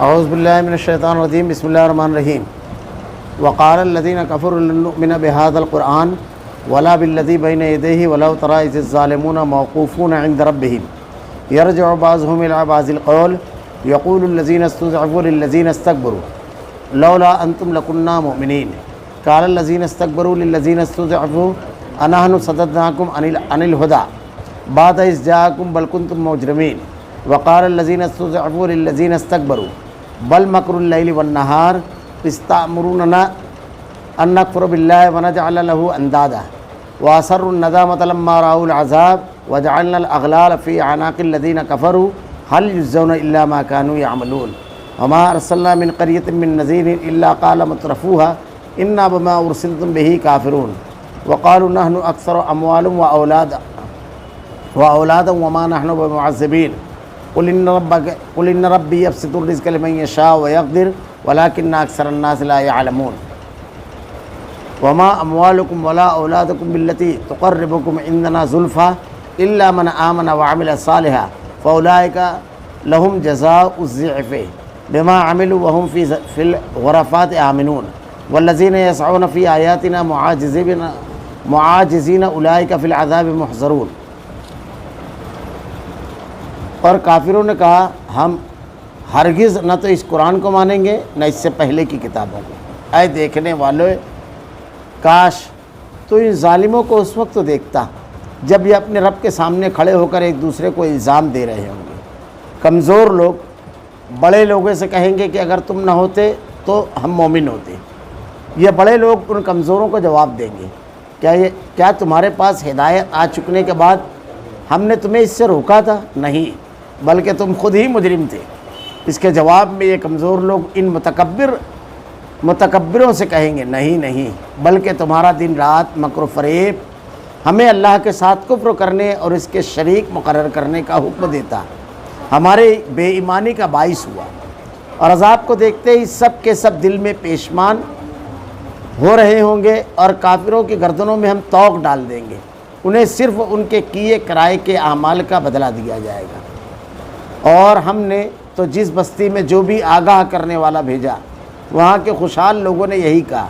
اعوذ باللہ من الشیطان الرجیم بسم اللہ الرحمن الرحیم وقال الذین کفروا لن نؤمن بهذا القرآن ولا بالذی بین یدیہ ولو تری اذ الظالمون موقوفون عند ربهم یرجع بعضهم الی بعض القول یقول الذین استضعفوا للذین استکبروا لولا انتم لکنا مؤمنین قال الذین استکبروا للذین استضعفوا انحن صددناکم عن الہدی بعد اذ جاءکم بل کنتم مجرمین وقال الذین استضعفوا للذین استکبروا بل مکر اللیل والنہار استأمروننا ان نکفر باللہ ونجعل له اندادا واسروا الندامۃ لما رأوا العذاب وجعلنا الاغلال فی اعناق الذین کفروا هل یجزون الا ما كانوا يعملون وما ارسلنا من قریۃ من نذیر الا قال مترفوها انا بما ارسلتم به کافرون وقالوا نحن اکثر اموالا واولادا وما نحن بمعذبین قل ان ربی یبسط الرزق لمن یشاء ویقدر ولکن اکثر الناس لا يعلمون وما اموالکم ولا اولادکم بالتي تقربکم عندنا زلفى الا من آمن وعمل صالحا فاولئک لهم جزاء الضعف بما عملوا وهم في الغرفات آمنون والذین یسعون فی آیاتنا معاجزین اولئک فی العذاب محضرون۔ اور کافروں نے کہا ہم ہرگز نہ تو اس قرآن کو مانیں گے نہ اس سے پہلے کی کتابوں کو۔ اے دیکھنے والوں، کاش تو ان ظالموں کو اس وقت تو دیکھتا جب یہ اپنے رب کے سامنے کھڑے ہو کر ایک دوسرے کو الزام دے رہے ہوں گے۔ کمزور لوگ بڑے لوگوں سے کہیں گے کہ اگر تم نہ ہوتے تو ہم مومن ہوتے۔ یہ بڑے لوگ ان کمزوروں کو جواب دیں گے کیا تمہارے پاس ہدایت آ چکنے کے بعد ہم نے تمہیں اس سے روکا تھا؟ نہیں، بلکہ تم خود ہی مجرم تھے۔ اس کے جواب میں یہ کمزور لوگ ان متکبروں سے کہیں گے نہیں، بلکہ تمہارا دن رات مکر و فریب ہمیں اللہ کے ساتھ کفر کرنے اور اس کے شریک مقرر کرنے کا حکم دیتا، ہمارے بے ایمانی کا باعث ہوا۔ اور عذاب کو دیکھتے ہی سب کے سب دل میں پیشمان ہو رہے ہوں گے اور کافروں کی گردنوں میں ہم طوق ڈال دیں گے، انہیں صرف ان کے کیے کرائے کے اعمال کا بدلہ دیا جائے گا۔ اور ہم نے تو جس بستی میں جو بھی آگاہ کرنے والا بھیجا وہاں کے خوشحال لوگوں نے یہی کہا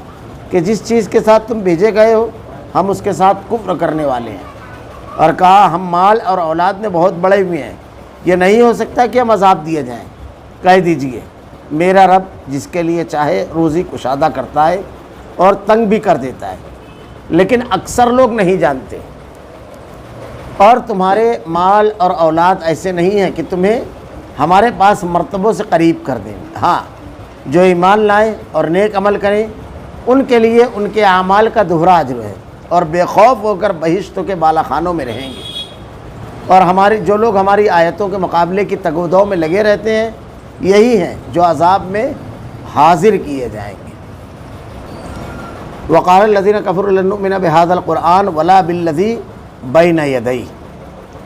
کہ جس چیز کے ساتھ تم بھیجے گئے ہو ہم اس کے ساتھ کفر کرنے والے ہیں، اور کہا ہم مال اور اولاد میں بہت بڑے ہوئے ہیں، یہ نہیں ہو سکتا کہ ہم عذاب دیے جائیں۔ کہہ دیجئے میرا رب جس کے لیے چاہے روزی کشادہ کرتا ہے اور تنگ بھی کر دیتا ہے، لیکن اکثر لوگ نہیں جانتے۔ اور تمہارے مال اور اولاد ایسے نہیں ہیں کہ تمہیں ہمارے پاس مرتبوں سے قریب کر دیں۔ ہاں، جو ایمان لائیں اور نیک عمل کریں ان کے لیے ان کے اعمال کا دوہرا اجر ہے، اور بے خوف ہو کر بہشتوں کے بالا خانوں میں رہیں گے۔ اور جو لوگ ہماری آیتوں کے مقابلے کی تگ و دو میں لگے رہتے ہیں یہی ہیں جو عذاب میں حاضر کیے جائیں گے۔ وقال الذین کفروا لن نؤمن بهذا القرآن ولا بالذی بین یدیہ،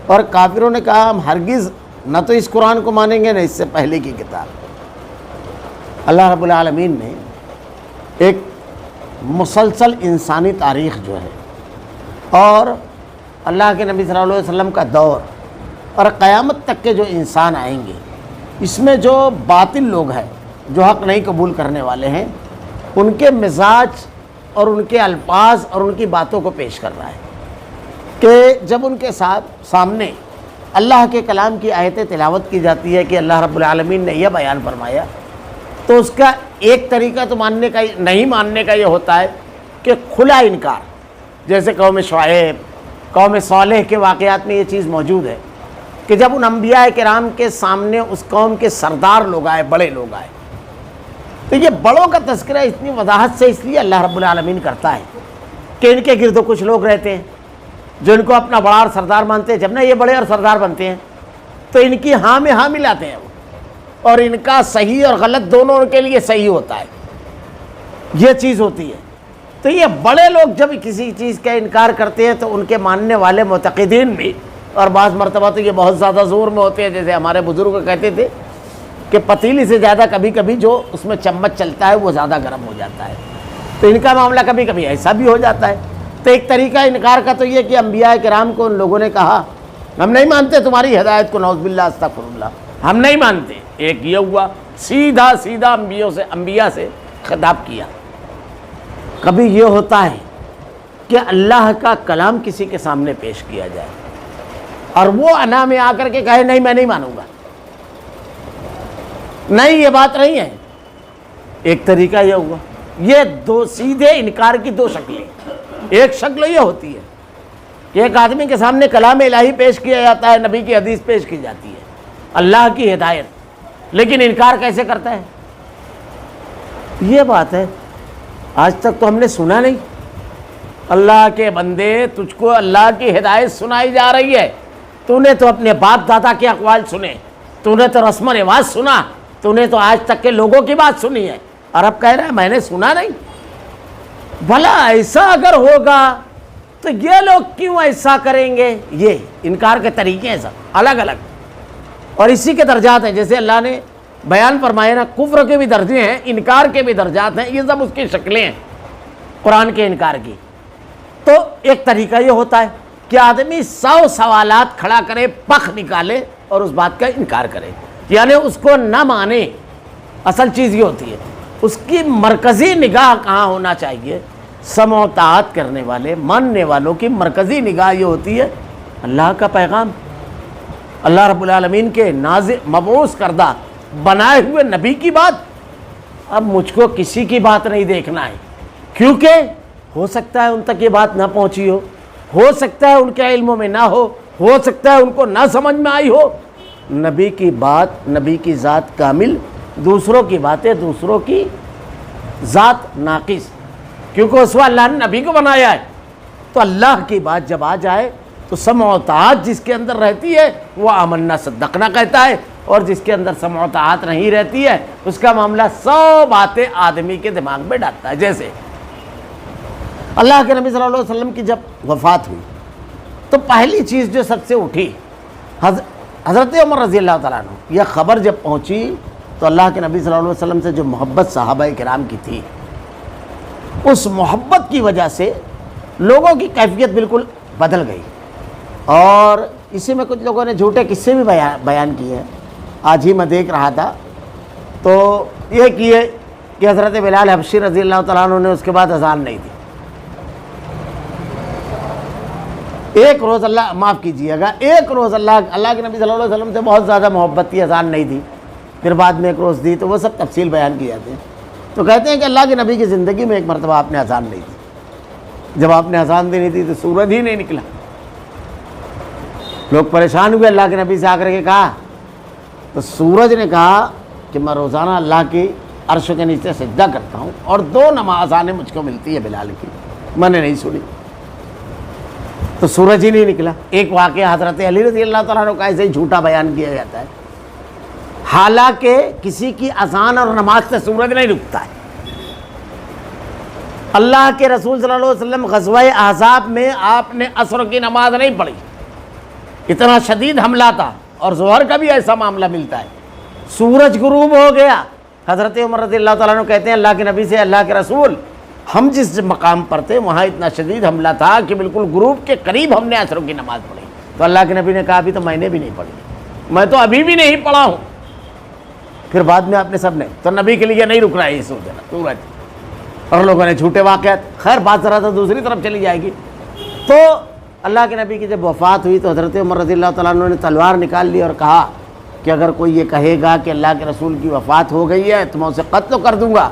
اور کافروں نے کہا ہم ہرگز نہ تو اس قرآن کو مانیں گے نہ اس سے پہلے کی کتاب۔ اللہ رب العالمین نے ایک مسلسل انسانی تاریخ جو ہے اور اللہ کے نبی صلی اللہ علیہ وسلم کا دور اور قیامت تک کے جو انسان آئیں گے، اس میں جو باطل لوگ ہیں جو حق نہیں قبول کرنے والے ہیں ان کے مزاج اور ان کے الفاظ اور ان کی باتوں کو پیش کر رہا ہے کہ جب ان کے سامنے اللہ کے کلام کی آیتیں تلاوت کی جاتی ہے کہ اللہ رب العالمین نے یہ بیان فرمایا، تو اس کا ایک طریقہ تو نہیں ماننے کا یہ ہوتا ہے کہ کھلا انکار۔ جیسے قوم شعیب، قوم صالح کے واقعات میں یہ چیز موجود ہے کہ جب ان انبیاء کرام کے سامنے اس قوم کے سردار لوگ آئے، بڑے لوگ آئے، تو یہ بڑوں کا تذکرہ اتنی وضاحت سے اس لیے اللہ رب العالمین کرتا ہے کہ ان کے گرد کچھ لوگ رہتے ہیں جو ان کو اپنا بڑا اور سردار مانتے ہیں۔ جب نہ یہ بڑے اور سردار بنتے ہیں تو ان کی ہاں میں ہاں ملاتے ہیں اور ان کا صحیح اور غلط دونوں کے لیے صحیح ہوتا ہے، یہ چیز ہوتی ہے۔ تو یہ بڑے لوگ جب کسی چیز کا انکار کرتے ہیں تو ان کے ماننے والے معتقدین بھی، اور بعض مرتبہ تو یہ بہت زیادہ زور میں ہوتے ہیں، جیسے ہمارے بزرگ کہتے تھے کہ پتیلی سے زیادہ کبھی کبھی جو اس میں چمچ چلتا ہے وہ زیادہ گرم ہو جاتا ہے، تو ان کا معاملہ کبھی کبھی ایسا بھی ہو جاتا ہے۔ تو ایک طریقہ انکار کا تو یہ کہ انبیاء کرام کو ان لوگوں نے کہا ہم نہیں مانتے تمہاری ہدایت کو، نعوذ باللہ استغفر اللہ، ہم نہیں مانتے. ایک یہ ہوا سیدھا سیدھا انبیاء سے خطاب کیا. کبھی یہ ہوتا ہے کہ اللہ کا کلام کسی کے سامنے پیش کیا جائے اور وہ انا میں آ کر کے کہے نہیں میں نہیں مانوں گا, نہیں یہ بات نہیں ہے. ایک طریقہ یہ ہوا. یہ دو سیدھے انکار کی دو شکلیں. ایک شکل یہ ہوتی ہے کہ ایک آدمی کے سامنے کلام الہی پیش کیا جاتا ہے, نبی کی حدیث پیش کی جاتی ہے, اللہ کی ہدایت, لیکن انکار کیسے کرتا ہے؟ یہ بات ہے آج تک تو ہم نے سنا نہیں. اللہ کے بندے تجھ کو اللہ کی ہدایت سنائی جا رہی ہے, تو نے تو اپنے باپ دادا کے اقوال سنے, تو نے تو رسم و رواج سنا, تو نے تو آج تک کے لوگوں کی بات سنی ہے, اور اب کہہ رہا ہے میں نے سنا نہیں. بھلا ایسا اگر ہوگا تو یہ لوگ کیوں ایسا کریں گے؟ یہ انکار کے طریقے ہیں سب الگ الگ, اور اسی کے درجات ہیں. جیسے اللہ نے بیان فرمایا نا, کفر کے بھی درجے ہیں, انکار کے بھی درجات ہیں, یہ سب اس کی شکلیں ہیں قرآن کے انکار کی. تو ایک طریقہ یہ ہوتا ہے کہ آدمی 100 سوالات کھڑا کرے, پخ نکالے اور اس بات کا انکار کرے, یعنی اس کو نہ مانے. اصل چیز یہ ہوتی ہے اس کی مرکزی نگاہ کہاں ہونا چاہیے. سمع و طاعت کرنے والے ماننے والوں کی مرکزی نگاہ یہ ہوتی ہے اللہ کا پیغام, اللہ رب العالمین کے مبعوث کردہ بنائے ہوئے نبی کی بات. اب مجھ کو کسی کی بات نہیں دیکھنا ہے, کیونکہ ہو سکتا ہے ان تک یہ بات نہ پہنچی ہو سکتا ہے ان کے علموں میں نہ ہو سکتا ہے ان کو نہ سمجھ میں آئی ہو. نبی کی بات, نبی کی ذات کامل, دوسروں کی باتیں دوسروں کی ذات ناقص, کیونکہ اس وقت اللہ نے نبی کو بنایا ہے. تو اللہ کی بات جب آ جائے تو سمع و طاعت جس کے اندر رہتی ہے وہ آمنا صدقنا کہتا ہے, اور جس کے اندر سمع و طاعت نہیں رہتی ہے اس کا معاملہ 100 باتیں آدمی کے دماغ میں ڈالتا ہے. جیسے اللہ کے نبی صلی اللہ علیہ وسلم کی جب وفات ہوئی تو پہلی چیز جو سب سے اٹھی, حضرت عمر رضی اللہ تعالیٰ عنہ, یہ خبر جب پہنچی تو اللہ کے نبی صلی اللہ علیہ وسلم سے جو محبت صحابہ کرام کی تھی, اس محبت کی وجہ سے لوگوں کی کیفیت بالکل بدل گئی. اور اسی میں کچھ لوگوں نے جھوٹے قصے بھی بیان کیے ہیں. آج ہی میں دیکھ رہا تھا تو یہ کیے کہ حضرت بلال حبشی رضی اللہ تعالیٰ عنہ نے اس کے بعد اذان نہیں دی. ایک روز اللہ معاف کیجیے گا, ایک روز اللہ کے نبی صلی اللہ علیہ وسلم سے بہت زیادہ محبت تھی, اذان نہیں دی, پھر بعد میں ایک روز دی. تو وہ سب تفصیل بیان کی جاتے ہیں. تو کہتے ہیں کہ اللہ کے نبی کی زندگی میں ایک مرتبہ آپ نے اذان نہیں دی. جب آپ نے اذان دینی تھی تو سورج ہی نہیں نکلا. لوگ پریشان ہوئے, اللہ کے نبی سے آ کر کے کہا, تو سورج نے کہا کہ میں روزانہ اللہ کی عرش کے نیچے سجدہ کرتا ہوں اور 2 اذانیں مجھ کو ملتی ہے بلال کی, میں نے نہیں سنی. تو سورج ہی نہیں نکلا. ایک واقعہ حضرت علی رضی اللہ تعالیٰ عنہ کا ایسے ہی جھوٹا بیان کیا جاتا ہے, حالانکہ کسی کی اذان اور نماز سے سورج نہیں رکتا ہے. اللہ کے رسول صلی اللہ علیہ وسلم غزوہ احزاب میں آپ نے عصر کی نماز نہیں پڑھی, اتنا شدید حملہ تھا, اور ظہر کا بھی ایسا معاملہ ملتا ہے. سورج غروب ہو گیا. حضرت عمر رضی اللہ تعالیٰ عنہ کہتے ہیں اللہ کے نبی سے, اللہ کے رسول ہم جس مقام پر تھے وہاں اتنا شدید حملہ تھا کہ بالکل غروب کے قریب ہم نے عصر کی نماز پڑھی. تو اللہ کے نبی نے کہا ابھی تو میں نے بھی نہیں پڑھی, میں تو ابھی بھی نہیں پڑھا ہوں. پھر بعد میں آپ نے سب نے, تو نبی کے لیے نہیں رک رہا ہے یہ سورج. اور لوگوں نے جھوٹے واقعات, خیر بات ذرا تو دوسری طرف چلی جائے گی. تو اللہ کے نبی کی جب وفات ہوئی تو حضرت عمر رضی اللہ تعالیٰ عنہ نے تلوار نکال لی اور کہا کہ اگر کوئی یہ کہے گا کہ اللہ کے رسول کی وفات ہو گئی ہے تو میں اسے قتل کر دوں گا.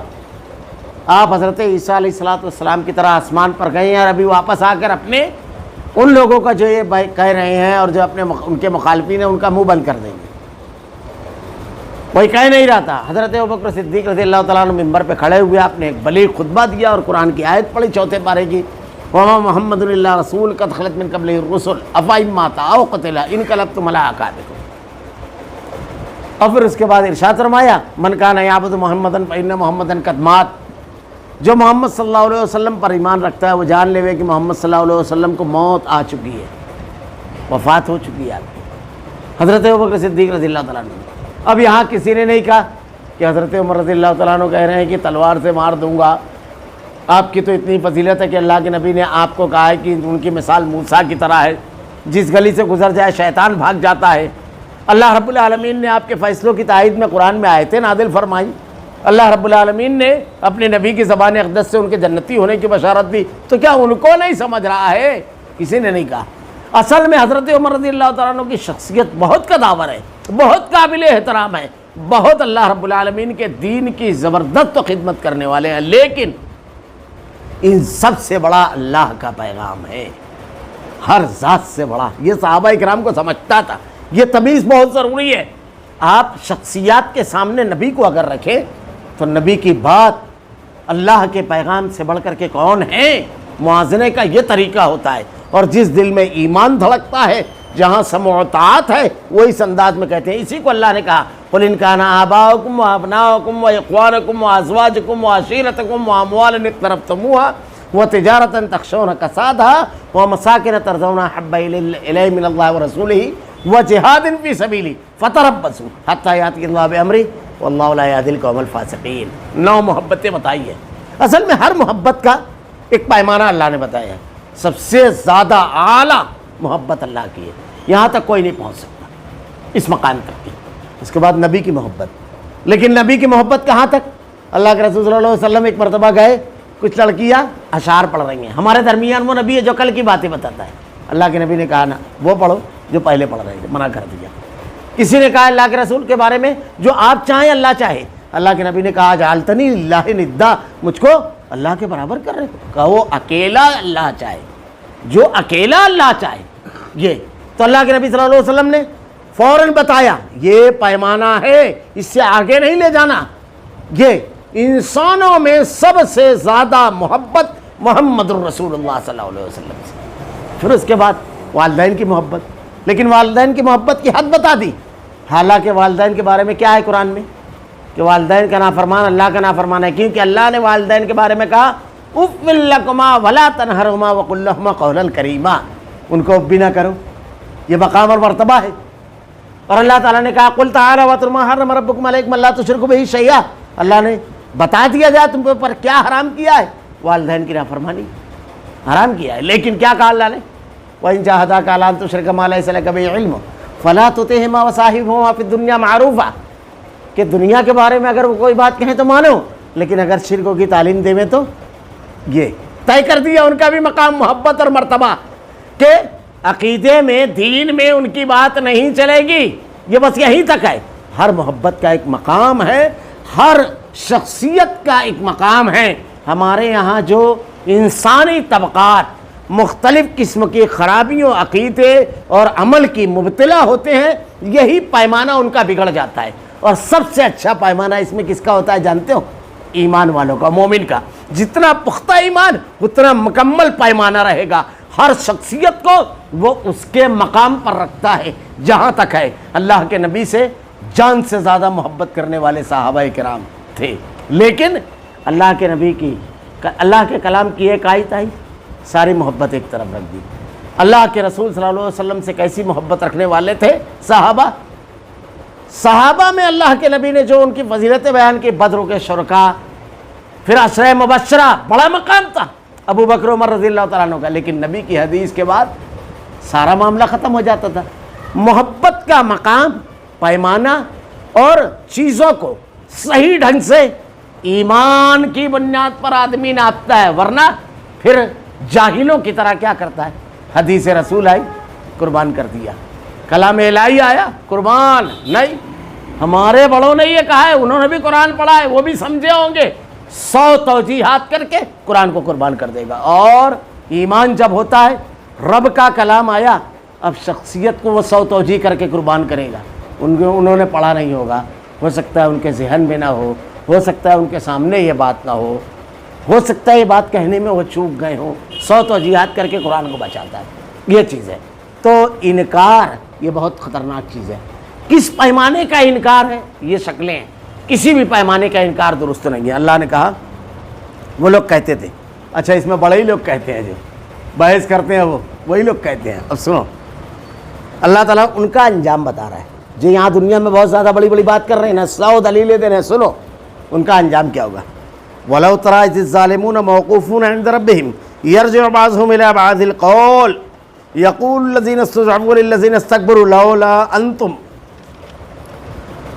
آپ حضرت عیسیٰ علیہ السلام کی طرح آسمان پر گئے ہیں, اور ابھی واپس آ کر اپنے ان لوگوں کا جو یہ کہہ رہے ہیں اور جو اپنے ان کے مخالفین ہیں ان کا منہ بند کر دیں گے. کوئی کہہ نہیں رہا تھا. حضرت ابوبکر صدیق رضی اللہ تعالیٰ عنہ ممبر پہ کھڑے ہوئے, آپ نے ایک بلیغ خطبہ دیا اور قرآن کی آیت پڑھی 4 پارے کی, وما محمد اللہ رسول قد خلت من قبلہ الرسل افإن مات أو قتل انقلبتم على أعقابكم. اور پھر اس کے بعد ارشاد فرمایا من کان یعبد محمدا فإن محمدا قد مات, جو محمد صلی اللہ علیہ وسلم پر ایمان رکھتا ہے وہ جان لے کہ محمد صلی اللہ علیہ وسلم کو موت آ چکی ہے, وفات ہو چکی ہے آپ کی. حضرت ابوبکر صدیق رضی اللہ تعالیٰ عنہ. اب یہاں کسی نے نہیں کہا کہ حضرت عمر رضی اللہ تعالیٰ عنہ کہہ رہے ہیں کہ تلوار سے مار دوں گا. آپ کی تو اتنی فضیلت ہے کہ اللہ کے نبی نے آپ کو کہا ہے کہ ان کی مثال موسیٰ کی طرح ہے, جس گلی سے گزر جائے شیطان بھاگ جاتا ہے. اللہ رب العالمین نے آپ کے فیصلوں کی تائید میں قرآن میں آیتیں نازل فرمائی، اللہ رب العالمین نے اپنے نبی کی زبان اقدس سے ان کے جنتی ہونے کی بشارت دی، تو کیا ان کو نہیں سمجھ رہا ہے؟ کسی نے نہیں کہا۔ اصل میں حضرت عمر رضی اللہ تعالیٰ عنہ کی شخصیت بہت قداور ہے، بہت قابل احترام ہے، بہت اللہ رب العالمین کے دین کی زبردست خدمت کرنے والے ہیں، لیکن ان سب سے بڑا اللہ کا پیغام ہے، ہر ذات سے بڑا۔ یہ صحابہ اکرام کو سمجھتا تھا، یہ تمیز بہت ضروری ہے۔ آپ شخصیات کے سامنے نبی کو اگر رکھیں تو نبی کی بات اللہ کے پیغام سے بڑھ کر کے کون ہے؟ موازنے کا یہ طریقہ ہوتا ہے، اور جس دل میں ایمان دھڑکتا ہے، جہاں سمع و طاعت ہے، وہ اس انداز میں کہتے ہیں۔ اسی کو اللہ نے کہا قُلْ إِنْ كَانَ آبَاؤُكُمْ وَأَبْنَاؤُكُمْ وَإِخْوَانُكُمْ وَأَزْوَاجُكُمْ وَعَشِيرَتُكُمْ وَأَمْوَالٌ اقْتَرَفْتُمُوهَا وَتِجَارَةً تَخْشَوْنَ كَسَادَهَا وَمَسَاكِنَ تَرْضَوْنَهَا أَحَبَّ إِلَيْكُم مِّنَ اللَّهِ وَرَسُولِهِ وَجِهَادٍ فِي سَبِيلِهِ فَتَرَبَّصُوا حَتَّىٰ يَأْتِيَ اللَّهُ بِأَمْرِهِ وَاللَّهُ لَا يَهْدِي الْقَوْمَ الْفَاسِقِينَ۔ 9 محبتیں بتائی ہیں۔ اصل میں ہر محبت کا ایک پیمانہ اللہ نے بتایا ہے۔ سب سے زیادہ اعلیٰ محبت اللہ کی ہے، یہاں تک کوئی نہیں پہنچ سکتا، اس مقام تک کی۔ اس کے بعد نبی کی محبت، لیکن نبی کی محبت کہاں تک؟ اللہ کے رسول صلی اللہ علیہ وسلم ایک مرتبہ گئے، کچھ لڑکیاں اشعار پڑھ رہی ہیں، ہمارے درمیان وہ نبی ہے جو کل کی باتیں بتاتا ہے۔ اللہ کے نبی نے کہا نا وہ پڑھو جو پہلے پڑھ رہے تھے، منع کر دیا۔ کسی نے کہا اللہ کے رسول کے بارے میں جو آپ چاہیں اللہ چاہے، اللہ کے نبی نے کہا جعلتنی للہ ندا، مجھ کو اللہ کے برابر کر رہے ہو؟ کہا وہ اکیلا اللہ چاہے، جو اکیلا اللہ چاہے یہ۔ تو اللہ کے نبی صلی اللہ علیہ وسلم نے فوراً بتایا یہ پیمانہ ہے، اس سے آگے نہیں لے جانا۔ یہ انسانوں میں سب سے زیادہ محبت محمد الرسول اللہ صلی اللہ علیہ وسلم سے، پھر اس کے بعد والدین کی محبت، لیکن والدین کی محبت کی حد بتا دی۔ حالانکہ والدین کے بارے میں کیا ہے قرآن میں کہ والدین کا نافرمان اللہ کا نافرمان ہے، کیونکہ اللہ نے والدین کے بارے میں کہا اف لکما ولا تنہرہما وقل لہما قولا کریما، ان کو بھی نہ کرو، یہ مقام اور مرتبہ ہے۔ اور اللہ تعالیٰ نے کہا قل تعالوا واتلوا ما حرم ربکم علیکم الا تشرکوا بہ شیئا، اللہ نے بتا دیا جائے تم پر کیا حرام کیا ہے، والدین کی نافرمانی حرام کیا ہے۔ لیکن کیا کہا اللہ نے وَإِن جَاهَدَاكَ عَلَىٰ أَن تُشْرِكَ مَا لَيْسَ لَكَ بِهِ عِلْمٌ فَلَا تُطِعْهُمَا وَصَاحِبْهُمَا فِي الدُّنْيَا مَعْرُوفًا، کہ دنیا کے بارے میں اگر وہ کوئی بات کہیں تو مانو، لیکن اگر شرکوں کی تعلیم دے میں تو یہ طے کر دیا ان کا بھی مقام محبت اور مرتبہ کہ عقیدے میں دین میں ان کی بات نہیں چلے گی، یہ بس یہیں تک ہے۔ ہر محبت کا ایک مقام ہے، ہر شخصیت کا ایک مقام ہے۔ ہمارے یہاں جو انسانی طبقات مختلف قسم کی خرابیوں عقیدے اور عمل کی مبتلا ہوتے ہیں، یہی پیمانہ ان کا بگڑ جاتا ہے۔ اور سب سے اچھا پیمانہ اس میں کس کا ہوتا ہے جانتے ہو؟ ایمان والوں کا، مومن کا۔ جتنا پختہ ایمان اتنا مکمل پیمانہ رہے گا، ہر شخصیت کو وہ اس کے مقام پر رکھتا ہے جہاں تک ہے۔ اللہ کے نبی سے جان سے زیادہ محبت کرنے والے صحابہ کرام تھے، لیکن اللہ کے نبی کی، اللہ کے کلام کی ایک آیت آئی، ساری محبت ایک طرف رکھ دی۔ اللہ کے رسول صلی اللہ علیہ وسلم سے کیسی محبت رکھنے والے تھے صحابہ میں اللہ کے نبی نے جو ان کی فضیلتیں بیان کی، بدر کے شرکاء، پھر عشرہ مبشرہ، بڑا مقام تھا ابو بکر عمر رضی اللہ تعالیٰ عنہ کا، لیکن نبی کی حدیث کے بعد سارا معاملہ ختم ہو جاتا تھا۔ محبت کا مقام، پیمانہ اور چیزوں کو صحیح ڈھنگ سے ایمان کی بنیاد پر آدمی ناپتا ہے، ورنہ پھر جاہلوں کی طرح کیا کرتا ہے، حدیث رسول آئی قربان کر دیا، کلام الہی آیا قربان نہیں۔ ہمارے بڑوں نے یہ کہا ہے، انہوں نے بھی قرآن پڑھا ہے، وہ بھی سمجھے ہوں گے، 100 توجیحات کر کے قرآن کو قربان کر دے گا۔ اور ایمان جب ہوتا ہے، رب کا کلام آیا، اب شخصیت کو وہ 100 توجیح کر کے قربان کرے گا۔ انہوں نے پڑھا نہیں ہوگا، ہو سکتا ہے ان کے ذہن میں نہ ہو سکتا ہے ان کے سامنے یہ بات نہ ہو سکتا ہے یہ بات کہنے میں وہ چوک گئے ہوں، 100 توجیحات کر کے قرآن کو بچاتا ہے۔ یہ چیز ہے۔ تو انکار یہ بہت خطرناک چیز ہے۔ کس پیمانے کا انکار ہے؟ یہ شکلیں ہیں، کسی بھی پیمانے کا انکار درست نہیں ہے۔ اللہ نے کہا وہ لوگ کہتے تھے، اچھا اس میں بڑے ہی لوگ کہتے ہیں جو بحث کرتے ہیں وہی لوگ کہتے ہیں۔ اب سنو، اللہ تعالیٰ ان کا انجام بتا رہا ہے۔ جو یہاں دنیا میں بہت زیادہ بڑی بڑی بات کر رہے ہیں نا، 100 دلیلیں دے رہے ہیں، سنو ان کا انجام کیا ہوگا۔ وَلَوْ تَرَىٰ إِذِ الظَّالِمُونَ مَوْقُوفُونَ عِندَ رَبِّهِمْ يَرْجِعُ بَعْضُهُمْ إِلَىٰ بَعْضِ الْقَوْلِ يَقُولُ الَّذِينَ اسْتُضْعَفُوا لِلَّذِينَ اسْتَكْبَرُوا لَوْلَا أَنتُمْ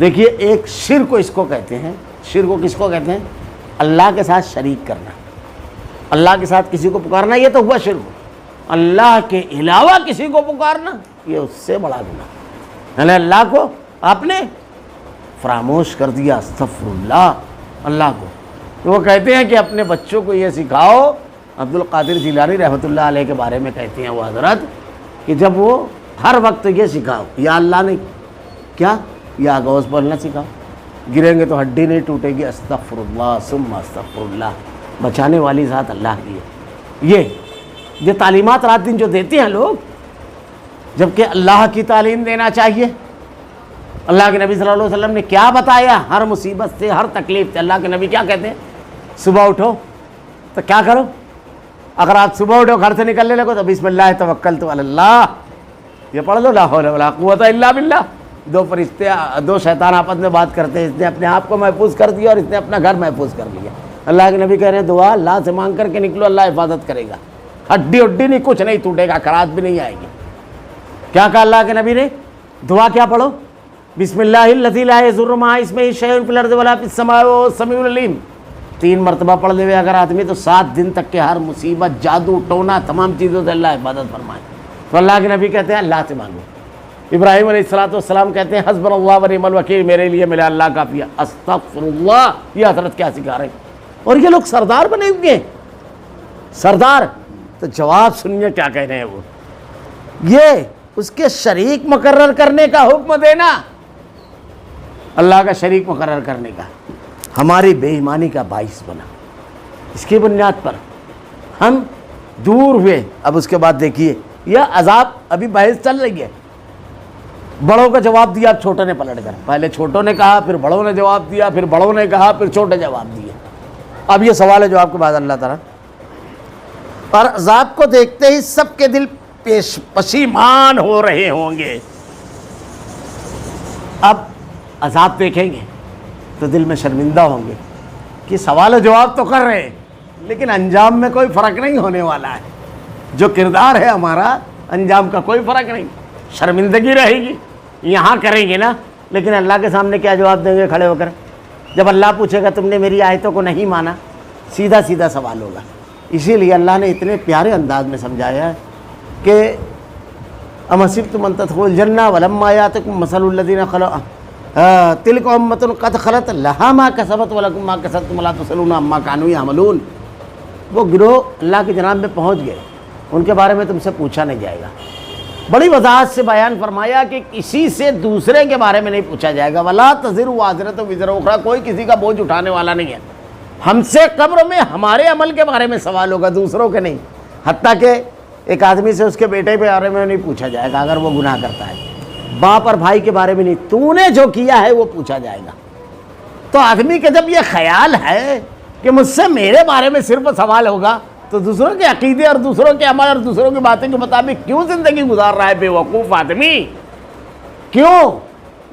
دیکھیے ایک شرک کو اس کو کہتے ہیں، شرک کو کس کو کہتے ہیں؟ اللہ کے ساتھ شریک کرنا، اللہ کے ساتھ کسی کو پکارنا، یہ تو ہوا شرک۔ اللہ کے علاوہ کسی کو پکارنا یہ اس سے بڑا گناہ، یعنی اللہ کو آپ نے فراموش کر دیا، استغفر اللہ اللہ کو۔ تو وہ کہتے ہیں کہ اپنے بچوں کو یہ سکھاؤ، عبد القادر جیلانی رحمۃ اللہ علیہ کے بارے میں کہتے ہیں وہ حضرت کہ جب وہ ہر وقت یہ سکھاؤ، یا اللہ نے کیا یا غوث بولنا سکھاؤ، گریں گے تو ہڈی نہیں ٹوٹے گی، استغفر اللہ ثم استغفر اللہ، بچانے والی ذات اللہ کی ہے۔ یہ تعلیمات رات دن جو دیتے ہیں لوگ، جبکہ اللہ کی تعلیم دینا چاہیے۔ اللہ کے نبی صلی اللہ علیہ وسلم نے کیا بتایا؟ ہر مصیبت سے، ہر تکلیف سے اللہ کے نبی کیا کہتے ہیں؟ صبح اٹھو تو کیا کرو؟ اگر آپ صبح اٹھو گھر سے نکلنے لگو تو بسم اللہ توکلت علی اللہ، یہ پڑھ لو، لا حول ولا قوت الا باللہ۔ دو فرشتے، دو شیطان آپس میں بات کرتے ہیں، اس نے اپنے آپ کو محفوظ کر دیا اور اس نے اپنا گھر محفوظ کر لیا۔ اللہ کے نبی کہہ رہے ہیں دعا اللہ سے مانگ کر کے نکلو، اللہ حفاظت کرے گا، ہڈی ہڈی نہیں، کچھ نہیں ٹوٹے گا، خراش بھی نہیں آئے گی۔ کیا کہا اللہ کے نبی نے؟ دعا کیا پڑھو؟ بسم اللہ الذی لا یضر مع اسمہ شیء فی الارض ولا فی السماء وهو السمیع العلیم، 3 مرتبہ پڑھ لے اگر آدمی تو 7 دن تک کے ہر مصیبت، جادو ٹونا، تمام چیزوں سے اللہ حفاظت فرمائے۔ تو اللہ کے نبی کہتے ہیں اللہ سے مانگو۔ ابراہیم علیہ السلام کہتے ہیں حسبنا اللہ ونعم الوکیل، میرے لیے میرا اللہ کافی ہے، استغفر اللہ۔ یہ حضرت کیا سکھا رہے ہیں؟ اور یہ لوگ سردار بنے ہوئے ہیں، سردار۔ تو جواب سنیے کیا کہہ رہے ہیں وہ، یہ اس کے شریک مقرر کرنے کا حکم دینا، اللہ کا شریک مقرر کرنے کا ہماری بے ایمانی کا باعث بنا۔ اس کی بنیاد پر ہم دور ہوئے۔ اب اس کے بعد دیکھیے یہ عذاب، ابھی بحث چل رہی ہے، بڑوں کا جواب دیا، اب چھوٹوں نے پلٹ کر، پہلے چھوٹوں نے کہا، پھر بڑوں نے جواب دیا، پھر بڑوں نے کہا، پھر چھوٹے جواب دیے۔ اب یہ سوال ہے جواب کے بعد اللہ تعالیٰ، اور عذاب کو دیکھتے ہی سب کے دل پشیمان ہو رہے ہوں گے۔ اب عذاب دیکھیں گے تو دل میں شرمندہ ہوں گے کہ سوال و جواب تو کر رہے ہیں لیکن انجام میں کوئی فرق نہیں ہونے والا ہے، جو کردار ہے ہمارا انجام کا کوئی فرق نہیں، شرمندگی رہے گی، یہاں کریں گے نا، لیکن اللہ کے سامنے کیا جواب دیں گے کھڑے ہو کر؟ جب اللہ پوچھے گا تم نے میری آیتوں کو نہیں مانا، سیدھا سیدھا سوال ہوگا۔ اسی لیے اللہ نے اتنے پیارے انداز میں سمجھایا ہے کہ ام حسبتم ان تدخلوا الجنہ ولما یاتکم مثل الذین خلوا تلک امۃ قد خلت لہا ما کسبت ولکم ما کسبتم ولا تسألون عما کانوا یعملون۔ وہ گروہ اللہ کی جناب میں پہنچ گئے، ان کے بارے میں تم سے پوچھا نہیں جائے گا۔ بڑی وضاحت سے بیان فرمایا کہ کسی سے دوسرے کے بارے میں نہیں پوچھا جائے گا، ولا تزر وازرۃ وزر اخری، کوئی کسی کا بوجھ اٹھانے والا نہیں ہے۔ ہم سے قبر میں ہمارے عمل کے بارے میں سوال ہوگا، دوسروں کے نہیں۔ حتیٰ کہ ایک آدمی سے اس کے بیٹے کے بارے میں نہیں پوچھا جائے گا اگر وہ گناہ کرتا ہے، باپ اور بھائی کے بارے میں نہیں، تو نے جو کیا ہے وہ پوچھا جائے گا۔ تو آدمی کا جب یہ خیال ہے کہ مجھ سے میرے بارے میں صرف سوال ہوگا، تو دوسروں کے عقیدے اور دوسروں کے عمل اور دوسروں کی باتیں کے مطابق کیوں زندگی گزار رہا ہے بے وقوف آدمی؟ کیوں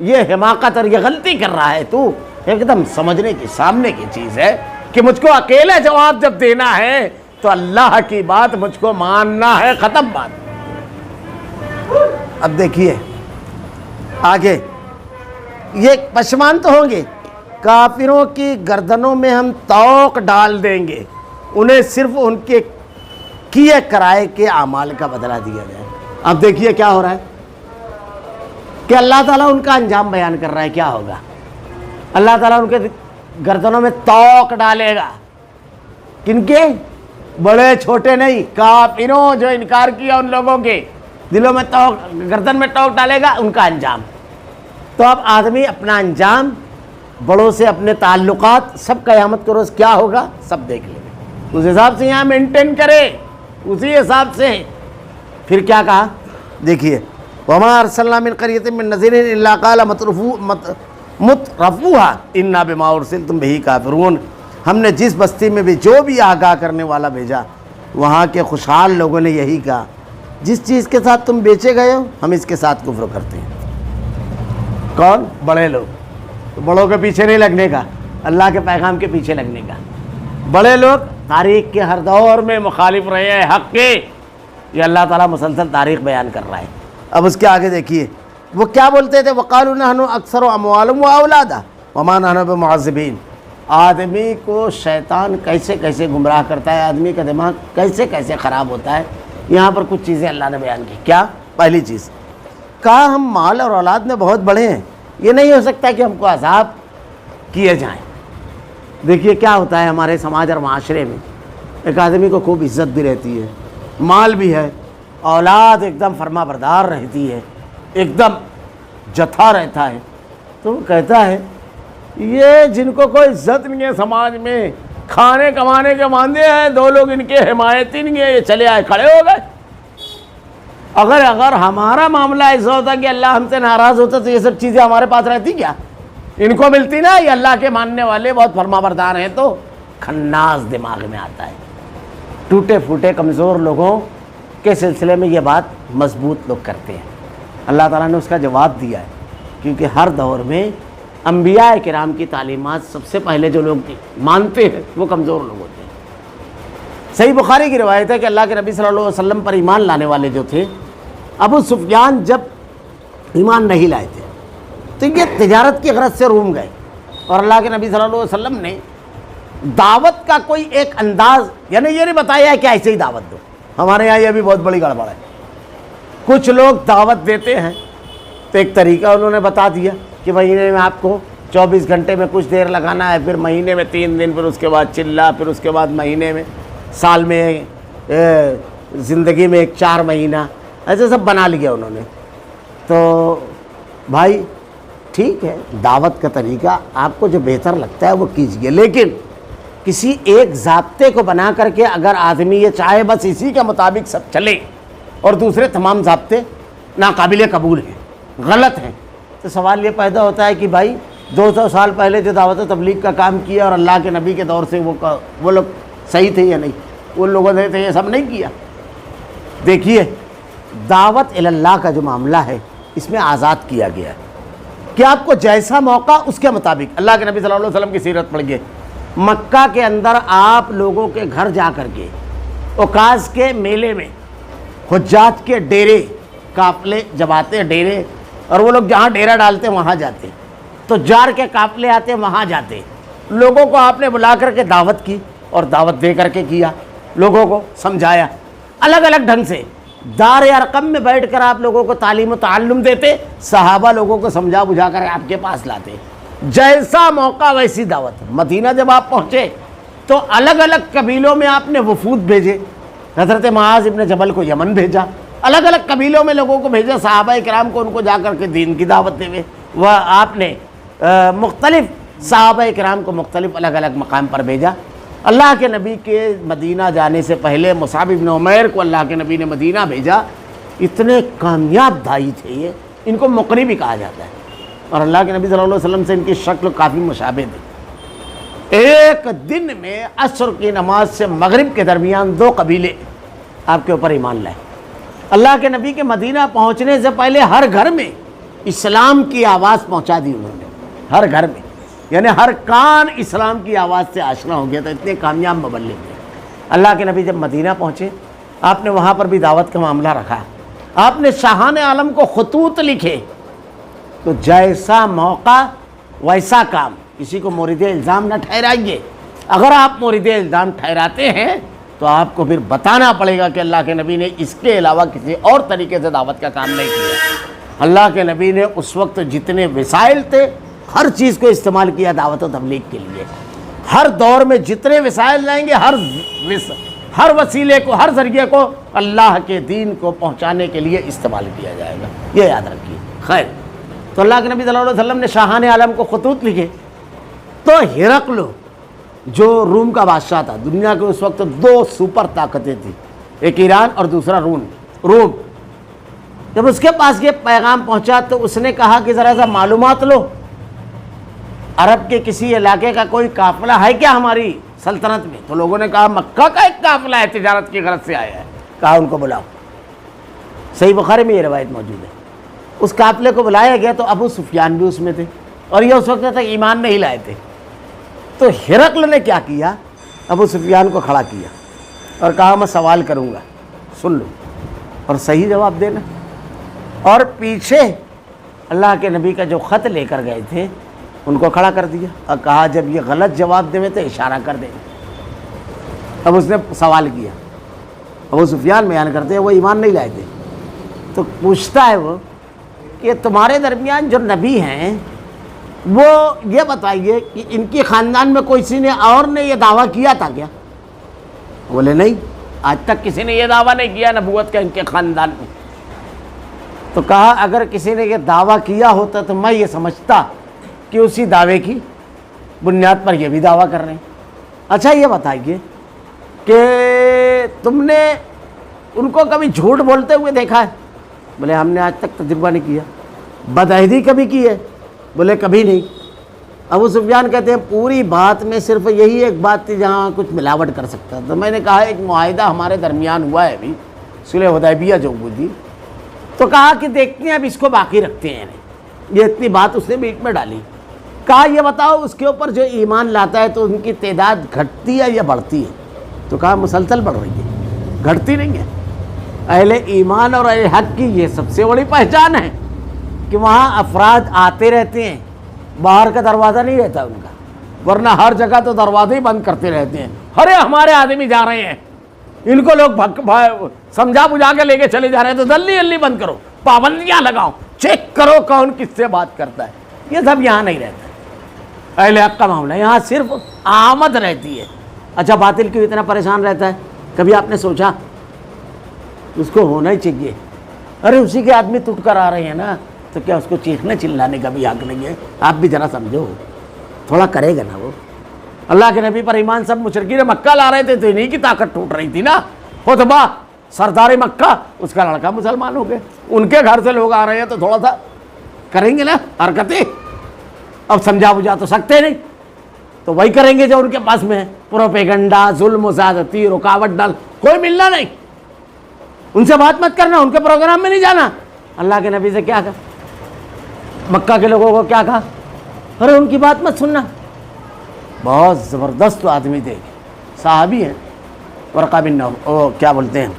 یہ حماقت اور یہ غلطی کر رہا ہے؟ تو ایک دم سمجھنے کی سامنے کی چیز ہے کہ مجھ کو اکیلا جواب جب دینا ہے تو اللہ کی بات مجھ کو ماننا ہے، ختم بات۔ اب دیکھیے آگے، یہ پشمان تو ہوں گے، کافروں کی گردنوں میں ہم توق ڈال دیں گے، انہیں صرف ان کے کیے کرائے کے اعمال کا بدلہ دیا جائے۔ اب دیکھیے کیا ہو رہا ہے کہ اللہ تعالیٰ ان کا انجام بیان کر رہا ہے، کیا ہوگا؟ اللہ تعالیٰ ان کے گردنوں میں توق ڈالے گا، کن کے؟ بڑے چھوٹے نہیں، کافروں جو انکار کیا ان لوگوں کے دلوں میں توق، گردن میں توق ڈالے گا، ان کا انجام۔ تو اب آدمی اپنا انجام، بڑوں سے اپنے تعلقات، سب قیامت کے روز کیا ہوگا سب دیکھ لیں گے، اس حساب سے یہاں مینٹین کرے، اسی حساب سے۔ پھر کیا کہا دیکھیے، وما ارسلنا من قریۃ من نذیر الا قال مترفوها انا بما ارسلتم به کافرون۔ ہم نے جس بستی میں بھی جو بھی آگاہ کرنے والا بھیجا، وہاں کے خوشحال لوگوں نے یہی کہا، جس چیز کے ساتھ تم بیچے گئے ہو ہم اس کے ساتھ کفر کرتے ہیں۔ کون؟ بڑے لوگ۔ تو بڑوں کے پیچھے نہیں لگنے کا، اللہ کے پیغام کے پیچھے لگنے کا۔ بڑے لوگ تاریخ کے ہر دور میں مخالف رہے ہیں حق کے، یہ اللہ تعالیٰ مسلسل تاریخ بیان کر رہا ہے۔ اب اس کے آگے دیکھیے وہ کیا بولتے تھے؟ وقالوا نحن اکثر اموالا و اولادا وما نحن بمعذبین۔ آدمی کو شیطان کیسے کیسے گمراہ کرتا ہے، آدمی کا دماغ کیسے کیسے خراب ہوتا ہے۔ یہاں پر کچھ چیزیں اللہ نے بیان کی۔ کیا؟ پہلی چیز کہا ہم مال اور اولاد میں بہت بڑے ہیں، یہ نہیں ہو سکتا کہ ہم کو عذاب کیے جائیں۔ دیکھیے کیا ہوتا ہے ہمارے سماج اور معاشرے میں، ایک آدمی کو خوب عزت بھی رہتی ہے، مال بھی ہے، اولاد ایک دم فرما بردار رہتی ہے، ایک دم جتھا رہتا ہے، تو وہ کہتا ہے یہ جن کو کوئی عزت نہیں ہے سماج میں، کھانے کمانے کے ماندے ہیں، دو لوگ ان کے حمایتی نہیں ہیں، یہ چلے آئے کھڑے ہو گئے۔ اگر ہمارا معاملہ ایسا ہوتا کہ اللہ ہم سے ناراض ہوتا تو یہ سب چیزیں ہمارے پاس رہتی کیا؟ ان کو ملتی نا، یہ اللہ کے ماننے والے بہت فرما بردار ہیں۔ تو کھناس دماغ میں آتا ہے۔ ٹوٹے پھوٹے کمزور لوگوں کے سلسلے میں یہ بات مضبوط لوگ کرتے ہیں۔ اللہ تعالیٰ نے اس کا جواب دیا ہے، کیونکہ ہر دور میں انبیاء کرام کی تعلیمات سب سے پہلے جو لوگ مانتے ہیں وہ کمزور لوگ ہوتے ہیں۔ صحیح بخاری کی روایت ہے کہ اللہ کے نبی صلی اللہ علیہ وسلم پر ایمان لانے والے جو تھے، ابو سفیان جب ایمان نہیں لائے تھے تو یہ تجارت کی غرض سے روم گئے، اور اللہ کے نبی صلی اللہ علیہ وسلم نے دعوت کا کوئی ایک انداز، یعنی یہ نہیں بتایا کہ ایسے ہی دعوت دو۔ ہمارے یہاں یہ بھی بہت بڑی گڑبڑ ہے، کچھ لوگ دعوت دیتے ہیں تو ایک طریقہ انہوں نے بتا دیا کہ مہینے میں آپ کو 24 گھنٹے میں کچھ دیر لگانا ہے، پھر مہینے میں 3 دن، پھر اس کے بعد چلہ، پھر اس کے بعد مہینے میں، سال میں، زندگی میں ایک 4 مہینہ، ایسے سب بنا لیا انہوں نے۔ تو بھائی ٹھیک ہے، دعوت کا طریقہ آپ کو جو بہتر لگتا ہے وہ کیجئے، لیکن کسی ایک ضابطے کو بنا کر کے اگر آدمی یہ چاہے بس اسی کے مطابق سب چلے اور دوسرے تمام ضابطے ناقابل قبول ہیں، غلط ہیں، تو سوال یہ پیدا ہوتا ہے کہ بھائی 200 سال پہلے جو دعوت و تبلیغ کا کام کیا اور اللہ کے نبی کے دور سے وہ لوگ صحیح تھے یا نہیں؟ ان لوگوں نے یہ سب نہیں کیا۔ دیکھیے دعوت اللہ کا جو معاملہ ہے اس میں آزاد کیا گیا ہے کہ آپ کو جیسا موقع اس کے مطابق۔ اللہ کے نبی صلی اللہ علیہ وسلم کی سیرت پڑھیے، مکہ کے اندر آپ لوگوں کے گھر جا کر کے اوقاز کے میلے میں حجاج کے ڈیرے قافلے جب آتے، ڈیرے، اور وہ لوگ جہاں ڈیرا ڈالتے وہاں جاتے، تو جار کے قافلے آتے وہاں جاتے، لوگوں کو آپ نے بلا کر کے دعوت کی اور دعوت دے کر کے کیا، لوگوں کو سمجھایا الگ الگ ڈھنگ سے۔ دار ارقم میں بیٹھ کر آپ لوگوں کو تعلیم و تعلم دیتے، صحابہ لوگوں کو سمجھا بجھا کر آپ کے پاس لاتے، جیسا موقع ویسی دعوت۔ مدینہ جب آپ پہنچے تو الگ الگ قبیلوں میں آپ نے وفود بھیجے، حضرت معاذ ابن جبل کو یمن بھیجا، الگ الگ قبیلوں میں لوگوں کو بھیجا، صحابہ کرام کو ان کو جا کر کے دین کی دعوت دے ہوئے، وہ آپ نے مختلف صحابہ کرام کو مختلف الگ الگ مقام پر بھیجا۔ اللہ کے نبی کے مدینہ جانے سے پہلے مصعب بن عمیر کو اللہ کے نبی نے مدینہ بھیجا۔ اتنے کامیاب داعی تھے یہ، ان کو مقری بھی کہا جاتا ہے، اور اللہ کے نبی صلی اللہ علیہ وسلم سے ان کی شکل کافی مشابہ تھی۔ ایک دن میں عصر کی نماز سے مغرب کے درمیان 2 قبیلے آپ کے اوپر ایمان لائے۔ اللہ کے نبی کے مدینہ پہنچنے سے پہلے ہر گھر میں اسلام کی آواز پہنچا دی انہوں نے، ہر گھر میں، یعنی ہر کان اسلام کی آواز سے آشنا ہو گیا تھا، اتنے کامیاب مبلغ تھے۔ اللہ کے نبی جب مدینہ پہنچے آپ نے وہاں پر بھی دعوت کا معاملہ رکھا، آپ نے شاہان عالم کو خطوط لکھے، تو جیسا موقع ویسا کام، کسی کو مورد الزام نہ ٹھہرائیے۔ اگر آپ مورد الزام ٹھہراتے ہیں تو آپ کو پھر بتانا پڑے گا کہ اللہ کے نبی نے اس کے علاوہ کسی اور طریقے سے دعوت کا کام نہیں کیا۔ اللہ کے نبی نے اس وقت جتنے وسائل تھے ہر چیز کو استعمال کیا دعوت و تبلیغ کے لیے۔ ہر دور میں جتنے وسائل لائیں گے، ہر وسیلے کو، ہر ذریعے کو اللہ کے دین کو پہنچانے کے لیے استعمال کیا جائے گا، یہ یاد رکھیے۔ خیر، تو اللہ کے نبی صلی اللہ علیہ وسلم نے شاہان عالم کو خطوط لکھے، تو ہرقل جو روم کا بادشاہ تھا، دنیا کے اس وقت 2 سپر طاقتیں تھیں، ایک ایران اور دوسرا روم۔ جب اس کے پاس یہ پیغام پہنچا تو اس نے کہا کہ ذرا سا معلومات لو، عرب کے کسی علاقے کا کوئی قافلہ ہے کیا ہماری سلطنت میں؟ تو لوگوں نے کہا مکہ کا ایک قافلہ ہے، تجارت کی غرض سے آیا ہے۔ کہا ان کو بلاؤ۔ صحیح بخاری میں یہ روایت موجود ہے۔ اس قافلے کو بلایا گیا تو ابو سفیان بھی اس میں تھے، اور یہ اس وقت تک ایمان نہیں لائے تھے۔ تو ہرقل نے کیا کیا، ابو سفیان کو کھڑا کیا اور کہا میں سوال کروں گا، سن لو اور صحیح جواب دینا۔ اور پیچھے اللہ کے نبی کا جو خط لے کر گئے تھے ان کو کھڑا کر دیا اور کہا جب یہ غلط جواب دے تو اشارہ کر دیں۔ اب اس نے سوال کیا، ابو سفیان بیان کرتے ہیں وہ ایمان نہیں لائے تھے، تو پوچھتا ہے وہ کہ تمہارے درمیان جو نبی ہیں وہ یہ بتائیے کہ ان کے خاندان میں کسی نے اور نے یہ دعویٰ کیا تھا کیا؟ بولے نہیں، آج تک کسی نے یہ دعویٰ نہیں کیا نبوت کا ان کے خاندان میں۔ تو کہا اگر کسی نے یہ دعویٰ کیا ہوتا تو میں یہ سمجھتا کہ اسی دعوے کی بنیاد پر یہ بھی دعویٰ کر رہے ہیں۔ اچھا یہ بتائیے کہ تم نے ان کو کبھی جھوٹ بولتے ہوئے دیکھا ہے؟ بولے ہم نے آج تک تجربہ نہیں کیا۔ بدعہدی کبھی کی ہے؟ بولے کبھی نہیں۔ ابو سفیان کہتے ہیں پوری بات میں صرف یہی ایک بات تھی جہاں کچھ ملاوٹ کر سکتا، تو میں نے کہا ایک معاہدہ ہمارے درمیان ہوا ہے ابھی، صلح حدیبیہ جو ہوئی تھی، تو کہا کہ دیکھتے ہیں اب اس کو باقی رکھتے ہیں۔ یہ اتنی بات اس نے بیچ میں ڈالی۔ کہا یہ بتاؤ اس کے اوپر جو ایمان لاتا ہے تو ان کی تعداد گھٹتی ہے یا بڑھتی ہے؟ تو کہا مسلسل بڑھ رہی ہے، گھٹتی نہیں ہے۔ اہل ایمان اور اہل حق کی یہ سب سے بڑی پہچان ہے کہ وہاں افراد آتے رہتے ہیں، باہر کا دروازہ نہیں رہتا ان کا، ورنہ ہر جگہ تو دروازے ہی بند کرتے رہتے ہیں۔ ارے ہمارے آدمی جا رہے ہیں، ان کو لوگ سمجھا بجھا کے لے کے چلے جا رہے ہیں تو جلدی جلدی بند کرو، پابندیاں لگاؤ، چیک کرو کون کس سے بات کرتا ہے۔ یہ سب یہاں نہیں رہتا اہل حق کا معاملہ، یہاں صرف آمد رہتی ہے۔ اچھا باطل کیوں اتنا پریشان رہتا ہے؟ کبھی آپ نے سوچا؟ اس کو ہونا ہی چاہیے، ارے اسی کے آدمی ٹوٹ کر آ رہے ہیں نا، تو کیا اس کو چیخنے چلانے کا بھی حق نہیں ہے؟ آپ بھی ذرا سمجھو، تھوڑا کرے گا نا وہ۔ اللہ کے نبی پر ایمان سب مشرکین مکہ لا رہے تھے تو انہی کی طاقت ٹوٹ رہی تھی نا۔ خطبہ سردار مکہ، اس کا لڑکا مسلمان ہو گئے، ان کے گھر سے لوگ آ رہے ہیں تو تھوڑا سا کریں گے نا حرکتیں۔ اب سمجھا بجھا تو سکتے نہیں، تو وہی کریں گے جو ان کے پاس میں ہے، پروپیگنڈا، ظلم و زیادتی، رکاوٹ ڈال، کوئی ملنا نہیں، ان سے بات مت کرنا، ان کے پروگرام میں نہیں جانا۔ اللہ کے نبی سے کیا کہا؟ مکہ کے لوگوں کو کیا کہا؟ ارے ان کی بات مت سننا۔ بہت زبردست آدمی تھے، صحابی ہیں، ورقہ بن کیا بولتے ہیں،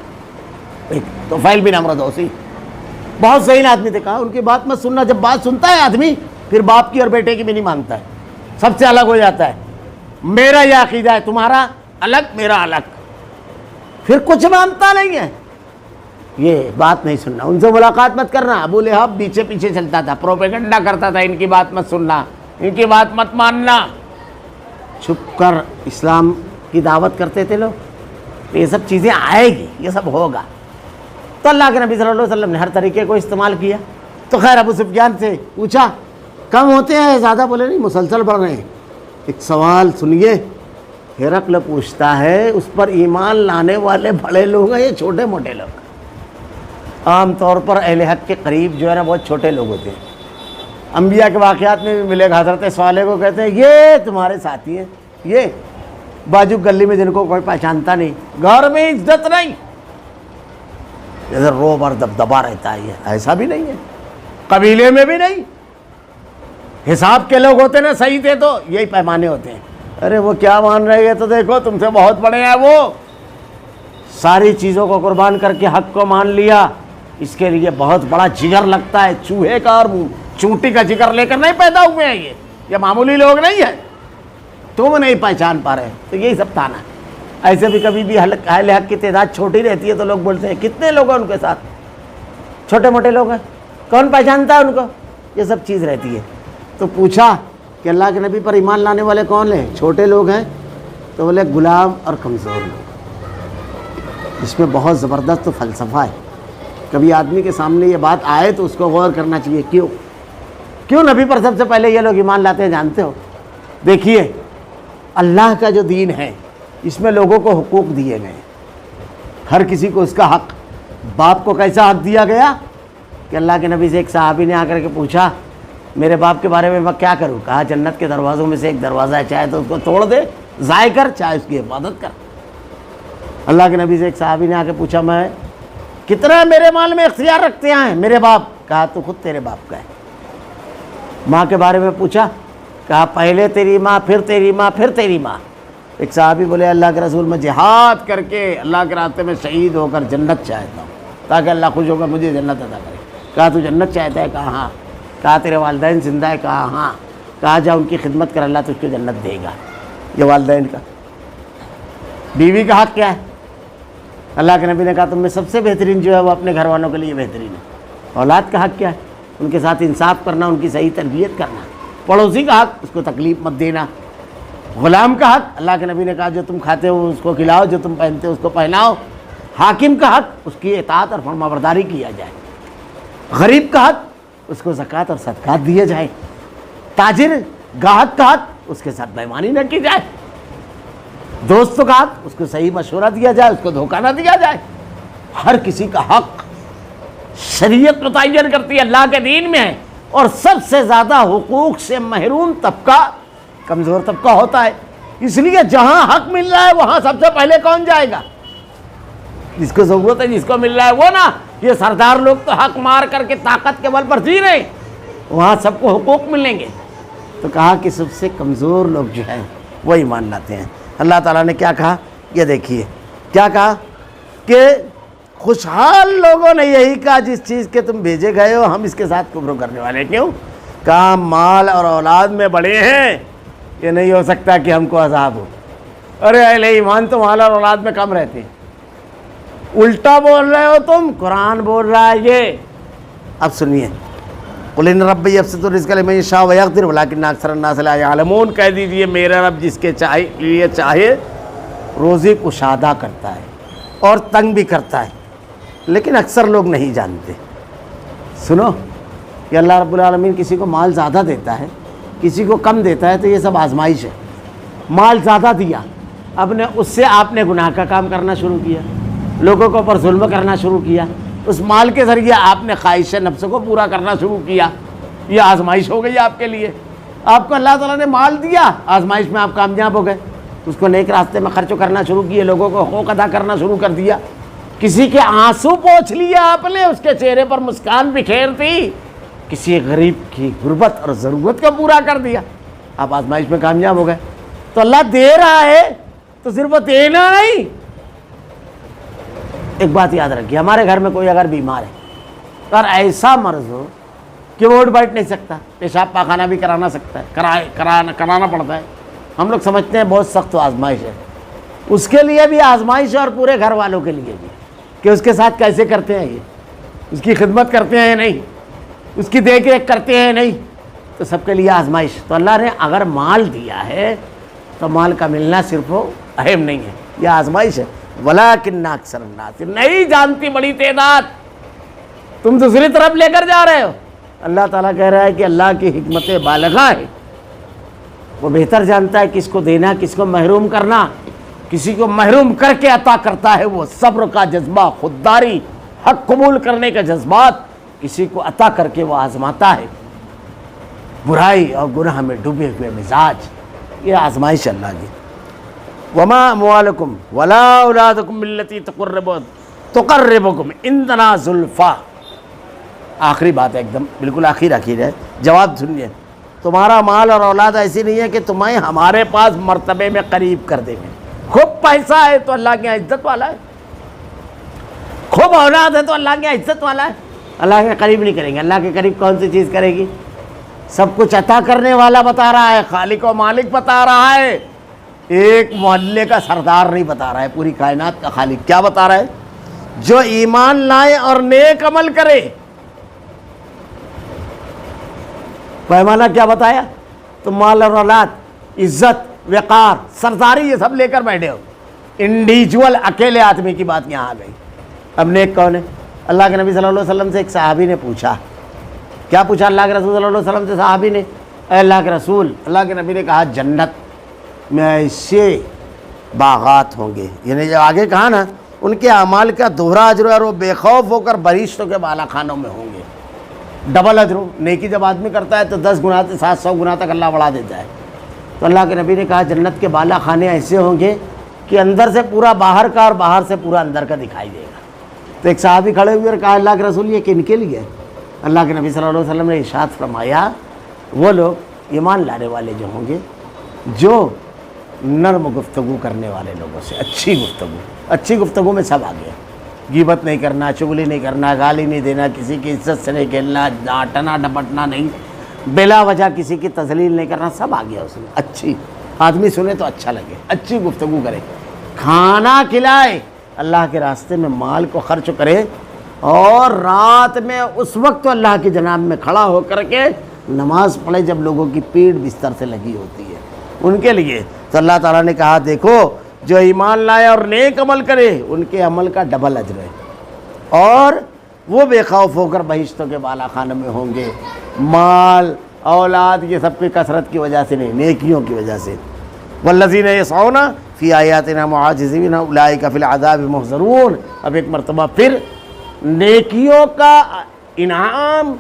ایک طفیل بن عمرو دوسی، بہت ذہین آدمی تھے۔ کہا ان کی بات مت سننا، جب بات سنتا ہے آدمی پھر باپ کی اور بیٹے کی بھی نہیں مانتا ہے، سب سے الگ ہو جاتا ہے۔ میرا یہ عقیدہ ہے، تمہارا الگ میرا الگ، پھر کچھ مانتا نہیں ہے۔ یہ بات نہیں سننا، ان سے ملاقات مت کرنا۔ ابو لہب پیچھے پیچھے چلتا تھا، پروپیگنڈا کرتا تھا، ان کی بات مت سننا، ان کی بات مت ماننا۔ چھپ کر اسلام کی دعوت کرتے تھے لوگ۔ یہ سب چیزیں آئے گی، یہ سب ہوگا۔ تو اللہ کے نبی صلی اللہ علیہ وسلم نے ہر طریقے کو استعمال کیا۔ تو خیر ابو سفیان سے پوچھا کم ہوتے ہیں زیادہ؟ بولے نہیں، مسلسل بڑھ رہے ہیں۔ ایک سوال سنیے، ہرقل پوچھتا ہے اس پر ایمان لانے والے بڑے لوگ ہیں یا چھوٹے موٹے لوگ؟ عام طور پر اہل حق کے قریب جو ہے نا بہت چھوٹے لوگ ہوتے ہیں۔ انبیاء کے واقعات میں بھی ملے گا، حضرت صالح کو کہتے ہیں یہ تمہارے ساتھی ہیں، یہ باجو گلی میں جن کو کوئی پہچانتا نہیں، گھر میں عزت نہیں، ادھر روب اور دبدبا رہتا ہے، یہ ایسا بھی نہیں ہے، قبیلے میں بھی نہیں۔ حساب کے لوگ ہوتے نا صحیح تھے تو یہی پیمانے ہوتے ہیں۔ ارے وہ کیا مان رہے ہیں، تو دیکھو تم سے بہت بڑے ہیں، وہ ساری چیزوں کو قربان کر کے حق کو مان لیا، اس کے لیے بہت بڑا جگر لگتا ہے۔ چوہے کا اور چونٹی کا جگر لے کر نہیں پیدا ہوئے ہیں، یہ معمولی لوگ نہیں ہیں، تم نہیں پہچان پا رہے۔ تو یہی سب تھا نا۔ ایسے بھی کبھی بھی اہل حق کی تعداد چھوٹی رہتی ہے تو لوگ بولتے ہیں کتنے لوگ ہیں ان کے ساتھ، چھوٹے موٹے لوگ ہیں، کون پہچانتا ہے ان کو، یہ سب چیز رہتی ہے۔ تو پوچھا کہ اللہ کے نبی پر ایمان لانے والے کون ہیں؟ چھوٹے لوگ ہیں؟ تو بولے غلام اور کمزور لوگ۔ اس میں بہت زبردست فلسفہ ہے، کبھی آدمی کے سامنے یہ بات آئے تو اس کو غور کرنا چاہیے، کیوں نبی پر سب سے پہلے یہ لوگ ایمان لاتے ہیں جانتے ہو؟ دیکھیے اللہ کا جو دین ہے اس میں لوگوں کو حقوق دیے گئے، ہر کسی کو اس کا حق۔ باپ کو کیسا حق دیا گیا کہ اللہ کے نبی سے ایک صحابی نے آ کر کے پوچھا میرے باپ کے بارے میں میں کیا کروں؟ کہا جنت کے دروازوں میں سے ایک دروازہ ہے، چاہے تو اس کو توڑ دے ضائع کر، چاہے اس کی حفاظت کر۔ اللہ کے نبی سے ایک صحابی نے آ کے پوچھا میں کتنا میرے مال میں اختیار رکھتے ہیں میرے باپ؟ کہا تو خود تیرے باپ کا ہے۔ ماں کے بارے میں پوچھا، کہا پہلے تیری ماں، پھر تیری ماں، پھر تیری ماں۔ ایک صحابی بولے اللہ کے رسول میں جہاد کر کے اللہ کے راستے میں شہید ہو کر جنت چاہتا ہوں تاکہ اللہ خوش ہو کر مجھے جنت عطا کرے۔ کہا تو جنت چاہتا ہے؟ کہا ہاں۔ کہا تیرے والدین زندہ ہے؟ کہا ہاں. کہا جا ان کی خدمت کر، اللہ تجھ کو جنت دے گا. یہ والدین کا. بیوی کا حق کیا ہے؟ اللہ کے نبی نے کہا تم میں سب سے بہترین جو ہے وہ اپنے گھر والوں کے لیے بہترین ہے. اولاد کا حق کیا ہے؟ ان کے ساتھ انصاف کرنا، ان کی صحیح تربیت کرنا. پڑوسی کا حق، اس کو تکلیف مت دینا. غلام کا حق، اللہ کے نبی نے کہا جو تم کھاتے ہو اس کو کھلاؤ، جو تم پہنتے ہو اس کو پہناؤ. حاکم کا حق، اس کی اطاعت اور فرمانبرداری کیا جائے. غریب کا حق، اس کو زکوٰۃ اور صدقات دیے جائے. تاجر گاہک کا حق، اس کے ساتھ بے ایمانی نہ کی جائے. دوست کا حق، اس کو صحیح مشورہ دیا جائے، اس کو دھوکہ نہ دیا جائے. ہر کسی کا حق شریعت متعین کرتی ہے، اللہ کے دین میں ہے. اور سب سے زیادہ حقوق سے محروم طبقہ کمزور طبقہ ہوتا ہے. اس لیے جہاں حق مل رہا ہے وہاں سب سے پہلے کون جائے گا؟ جس کو ضرورت ہے، جس کو مل رہا ہے وہ نا. یہ سردار لوگ تو حق مار کر کے طاقت کے بل پر جی رہے ہیں، وہاں سب کو حقوق ملیں گے. تو کہا کہ سب سے کمزور لوگ جو ہیں وہ ایمان لاتے ہیں. اللہ تعالیٰ نے کیا کہا؟ یہ دیکھیے کیا کہا کہ خوشحال لوگوں نے یہی کہا جس چیز کے تم بھیجے گئے ہو ہم اس کے ساتھ کفر کرنے والے. کیوں؟ کہا مال اور اولاد میں بڑے ہیں، یہ نہیں ہو سکتا کہ ہم کو عذاب ہو. ارے اہل ایمان تو مال اور اولاد میں کم رہتے ہیں. الٹا بول رہے ہو تم، قرآن بول رہا ہے یہ. اب سنیے، قل ان ربی یبسط الرزق لمن یشاء ویقدر ولکن اکثر الناس لا یعلمون. کہہ دیجئے میرا رب جس کے لیے چاہے روزی کشادہ کرتا ہے اور تنگ بھی کرتا ہے، لیکن اکثر لوگ نہیں جانتے. سنو کہ اللہ رب العالمین کسی کو مال زیادہ دیتا ہے، کسی کو کم دیتا ہے، تو یہ سب آزمائش ہے. مال زیادہ دیا، اب نے اس سے آپ نے گناہ کا کام کرنا شروع کیا، لوگوں کے اوپر ظلم کرنا شروع کیا. اس مال کے ذریعے آپ نے خواہش نفس کو پورا کرنا شروع کیا. یہ آزمائش ہو گئی آپ کے لیے. آپ کو اللہ تعالیٰ نے مال دیا، آزمائش میں آپ کامیاب ہو گئے. اس کو نیک راستے میں خرچ کرنا شروع کیے، لوگوں کو حقوق ادا کرنا شروع کر دیا. کسی کے آنسو پوچھ لیا آپ نے، اس کے چہرے پر مسکان بکھیر دی. کسی غریب کی غربت اور ضرورت کو پورا کر دیا. آپ آزمائش میں کامیاب ہو گئے. تو اللہ دے رہا ہے تو صرف دینا نہیں. ایک بات یاد رکھیے، ہمارے گھر میں کوئی اگر بیمار ہے اور ایسا مرض ہو کہ وہ اٹھ بیٹھ نہیں سکتا، پیشاب پاخانہ بھی کرانا سکتا ہے، کرانا پڑتا ہے. ہم لوگ سمجھتے ہیں بہت سخت آزمائش ہے. اس کے لیے بھی آزمائش ہے اور پورے گھر والوں کے لیے بھی، کہ اس کے ساتھ کیسے کرتے ہیں، یہ اس کی خدمت کرتے ہیں نہیں، اس کی دیکھ ریکھ کرتے ہیں نہیں. تو سب کے لیے آزمائش. تو اللہ نے اگر مال دیا ہے تو مال کا ملنا صرف اہم نہیں ہے، یہ آزمائش ہے. وَلَٰكِنَّ أَكْثَرَ النَّاسِ، نہیں جانتی بڑی تعداد. تم دوسری طرف لے کر جا رہے ہو. اللہ تعالیٰ کہہ رہا ہے کہ اللہ کی حکمت بالغہ ہے، وہ بہتر جانتا ہے کس کو دینا، کس کو محروم کرنا. کسی کو محروم کر کے عطا کرتا ہے، وہ صبر کا جذبہ، خودداری، حق قبول کرنے کا جذبات. کسی کو عطا کر کے وہ آزماتا ہے، برائی اور گناہ میں ڈوبے ہوئے مزاج. یہ آزمائش اللہ کی. وما اموالکم ولا اولادکم بالتي تقربکم عندنا زلفا. آخری بات ہے، ایک دم بالکل آخر ہے. جواب سنیے، تمہارا مال اور اولاد ایسی نہیں ہے کہ تمہیں ہمارے پاس مرتبے میں قریب کر دیں گے. خوب پیسہ ہے تو اللہ کے یہاں عزت والا ہے، خوب اولاد ہے تو اللہ کے یہاں عزت والا ہے. اللہ کے قریب نہیں کریں گے. اللہ کے قریب کون سی چیز کرے گی؟ سب کچھ عطا کرنے والا بتا رہا ہے، خالق و مالک بتا رہا ہے. ایک محلے کا سردار نہیں بتا رہا ہے، پوری کائنات کا خالق. کیا بتا رہا ہے؟ جو ایمان لائے اور نیک عمل کرے. پیمانہ کیا بتایا؟ تم مال اور اولاد، عزت، وقار، سرداری، یہ سب لے کر بیٹھے ہو. انڈیویجول اکیلے آدمی کی بات یہاں آ گئی. اب نیک کون ہے؟ اللہ کے نبی صلی اللہ علیہ وسلم سے ایک صحابی نے پوچھا. کیا پوچھا اللہ کے رسول صلی اللہ علیہ وسلم سے صحابی نے؟ اے اللہ کے رسول، اللہ کے نبی نے کہا جنت میں ایسے باغات ہوں گے، یعنی جو آگے کہا نا ان کے اعمال کا دوہرا اجر ہے اور وہ بے خوف ہو کر بریشتوں کے بالا خانوں میں ہوں گے. ڈبل اجر. نیکی جب آدمی کرتا ہے تو 10 گنا سے 700 گنا تک اللہ بڑھا دیتا ہے. تو اللہ کے نبی نے کہا جنت کے بالا خانے ایسے ہوں گے کہ اندر سے پورا باہر کا اور باہر سے پورا اندر کا دکھائی دے گا. تو ایک صحابی کھڑے ہوئے اور کہا اللہ کے رسول یہ کن کے لیے؟ اللہ کے نبی صلی اللہ علیہ وسلم نے ارشاد فرمایا وہ لوگ ایمان لانے والے جو ہوں گے، جو نرم گفتگو کرنے والے لوگوں سے، اچھی گفتگو میں سب آ گیا. غیبت نہیں کرنا، چغلی نہیں کرنا، گالی نہیں دینا، کسی کی عزت سے نہیں کھیلنا، ڈانٹنا ڈپٹنا نہیں، بلا وجہ کسی کی تذلیل نہیں کرنا، سب آ گیا اس میں۔ اچھی آدمی سنے تو اچھا لگے، اچھی گفتگو کرے، کھانا کھلائے، اللہ کے راستے میں مال کو خرچ کرے، اور رات میں اس وقت اللہ کی جناب میں کھڑا ہو کر کے نماز پڑھے جب لوگوں کی پیٹھ بستر سے لگی ہوتی ہے ان کے لیے۔ تو اللہ تعالیٰ نے کہا دیکھو جو ایمان لائے اور نیک عمل کرے ان کے عمل کا ڈبل اجر ہے، اور وہ بے خوف ہو کر بہشتوں کے بالا خانے میں ہوں گے۔ مال اولاد یہ سب کی کثرت کی وجہ سے نہیں، نیکیوں کی وجہ سے۔ والذین یسعون فی آیاتنا معاجزین اولئک فی العذاب محضرون۔ اب ایک مرتبہ پھر نیکیوں کا انعام،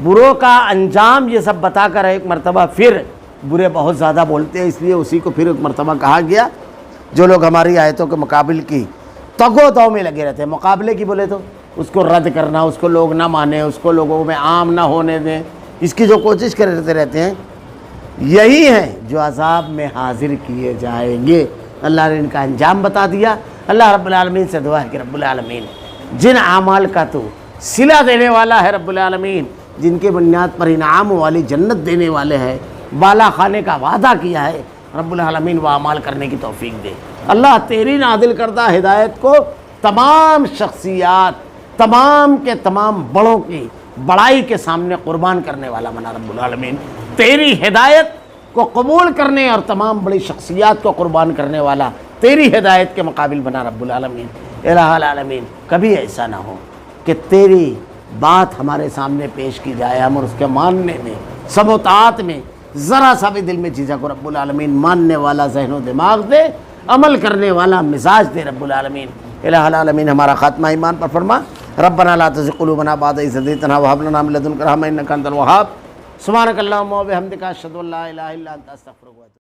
بروں کا انجام، یہ سب بتا کر ایک مرتبہ پھر برے بہت زیادہ بولتے ہیں، اس لیے اسی کو پھر ایک مرتبہ کہا گیا جو لوگ ہماری آیتوں کے مقابل کی تگ و دو میں لگے رہتے ہیں۔ مقابلے کی بولے تو اس کو رد کرنا، اس کو لوگ نہ مانیں، اس کو لوگوں میں عام نہ ہونے دیں، اس کی جو کوشش کرتے رہتے ہیں، یہی ہیں جو عذاب میں حاضر کیے جائیں گے۔ اللہ نے ان کا انجام بتا دیا۔ اللہ رب العالمین سے دعا ہے کہ رب العالمین جن اعمال کا تو صلہ دینے والا ہے رب العالمین، جن کے بنیاد پر انعام والی جنت دینے والے ہیں، بالا خانے کا وعدہ کیا ہے، رب العالمین وہ اعمال کرنے کی توفیق دے۔ اللہ تیری نازل کردہ ہدایت کو تمام شخصیات، تمام کے تمام بڑوں کی بڑائی کے سامنے قربان کرنے والا بنا رب العالمین۔ تیری ہدایت کو قبول کرنے اور تمام بڑی شخصیات کو قربان کرنے والا تیری ہدایت کے مقابل بنا رب العالمین۔ الہ العالمین کبھی ایسا نہ ہو کہ تیری بات ہمارے سامنے پیش کی جائے، ہم اور اس کے ماننے میں، سب و طاعت میں ذرا سا بھی دل میں جھجک کو رب العالمین ماننے والا ذہن و دماغ دے، عمل کرنے والا مزاج دے رب العالمین۔ الہ العالمین ہمارا خاتمہ ایمان پر فرما۔ ربنا لا تزغ قلوبنا بعد إذ هديتنا وهب لنا من لدنك رحمة إنك أنت الوهاب۔ سبحانك اللهم وبحمدك أشهد أن لا إله إلا أنت أستغفرك وأتوب